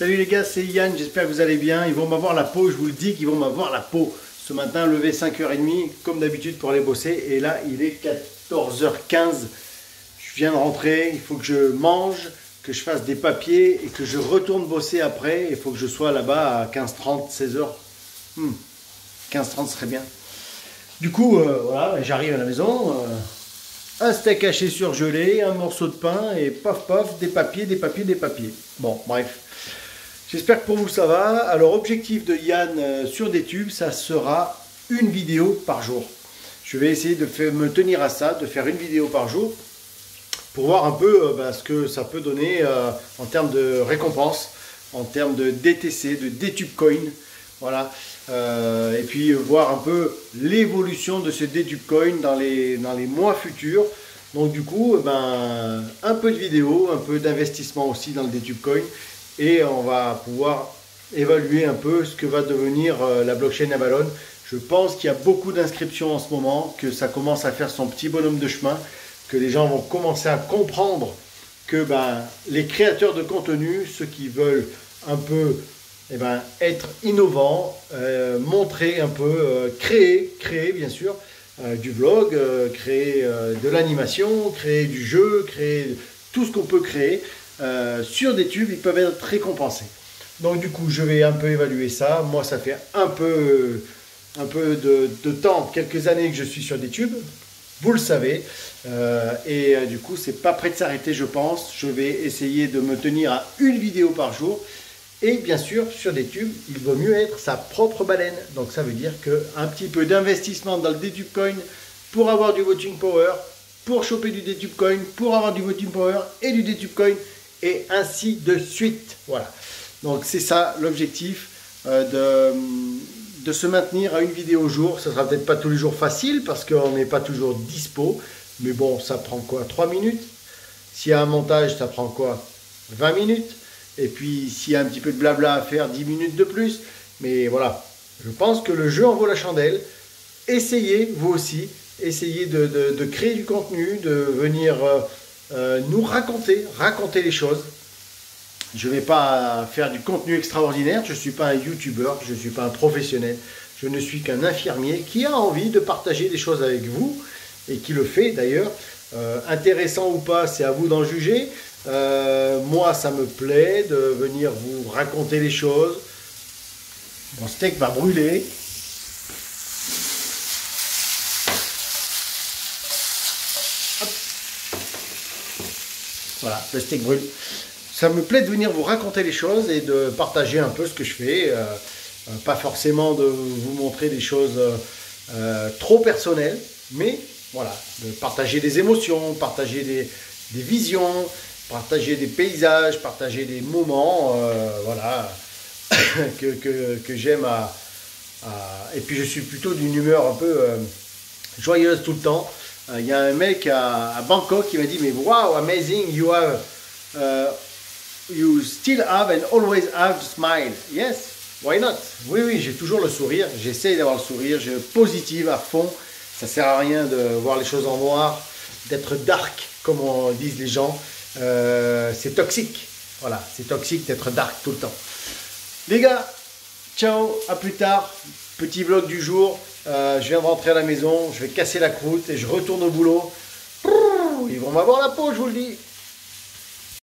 Salut les gars, c'est Yann, j'espère que vous allez bien. Ils vont m'avoir la peau, je vous le dis qu'ils vont m'avoir la peau. Ce matin, levé 5h30, comme d'habitude pour aller bosser. Et là, il est 14h15. Je viens de rentrer, il faut que je mange, que je fasse des papiers et que je retourne bosser après. Il faut que je sois là-bas à 15h30, 16h. 15h30 serait bien. Du coup, voilà, j'arrive à la maison. Un steak haché surgelé, un morceau de pain et paf paf, des papiers, des papiers, des papiers. Bon, bref. J'espère que pour vous ça va. Alors, objectif de Yann sur des tubes, ça sera une vidéo par jour. Je vais essayer de me tenir à ça, de faire une vidéo par jour pour voir un peu ce que ça peut donner en termes de récompense, en termes de DTC, de DTube Coin. Voilà. Et puis voir un peu l'évolution de ce DTube Coin dans les mois futurs. Donc du coup, un peu de vidéo, un peu d'investissement aussi dans le DTube Coin. Et on va pouvoir évaluer un peu ce que va devenir la blockchain Avalon. Je pense qu'il y a beaucoup d'inscriptions en ce moment, que ça commence à faire son petit bonhomme de chemin, que les gens vont commencer à comprendre que les créateurs de contenu, ceux qui veulent un peu être innovants, montrer un peu, créer bien sûr, du vlog, créer de l'animation, créer du jeu, créer tout ce qu'on peut créer. Sur des tubes, ils peuvent être récompensés. Donc du coup, je vais un peu évaluer ça. Moi, ça fait un peu de temps, quelques années que je suis sur des tubes. Vous le savez. Du coup, c'est pas prêt de s'arrêter, je pense. Je vais essayer de me tenir à une vidéo par jour. Et bien sûr, sur des tubes, il vaut mieux être sa propre baleine. Donc ça veut dire qu'un petit peu d'investissement dans le DTube Coin pour avoir du voting power, pour choper du DTube Coin, pour avoir du voting power et du DTube Coin, et ainsi de suite. Voilà. Donc c'est ça l'objectif de se maintenir à une vidéo au jour. Ça sera peut-être pas tous les jours facile parce qu'on n'est pas toujours dispo. Mais bon, ça prend quoi? 3 minutes. S'il y a un montage, ça prend quoi? 20 minutes. Et puis s'il y a un petit peu de blabla à faire, 10 minutes de plus. Mais voilà, je pense que le jeu en vaut la chandelle. Essayez, vous aussi, essayez de créer du contenu, de venir nous raconter les choses. Je ne vais pas faire du contenu extraordinaire, je ne suis pas un youtubeur, je ne suis pas un professionnel, je ne suis qu'un infirmier qui a envie de partager des choses avec vous et qui le fait d'ailleurs. Intéressant ou pas, c'est à vous d'en juger. Moi, ça me plaît de venir vous raconter les choses. Mon steak va brûler. Hop. Voilà, le steak brûle. Ça me plaît de venir vous raconter les choses et de partager un peu ce que je fais. Pas forcément de vous montrer des choses trop personnelles, mais voilà, de partager des émotions, partager des visions, partager des paysages, partager des moments, voilà, que j'aime Et puis je suis plutôt d'une humeur un peu joyeuse tout le temps. Il y a un mec à Bangkok qui m'a dit, mais wow, amazing, you still have and always have smile. Yes, why not? Oui, j'ai toujours le sourire. J'essaie d'avoir le sourire. Je positive à fond. Ça sert à rien de voir les choses en noir, d'être dark, comme on disent les gens. C'est toxique. Voilà, c'est toxique d'être dark tout le temps. Les gars, ciao, à plus tard. Petit vlog du jour. Je viens de rentrer à la maison. Je vais casser la croûte et je retourne au boulot. Ils vont m'avoir la peau, je vous le dis.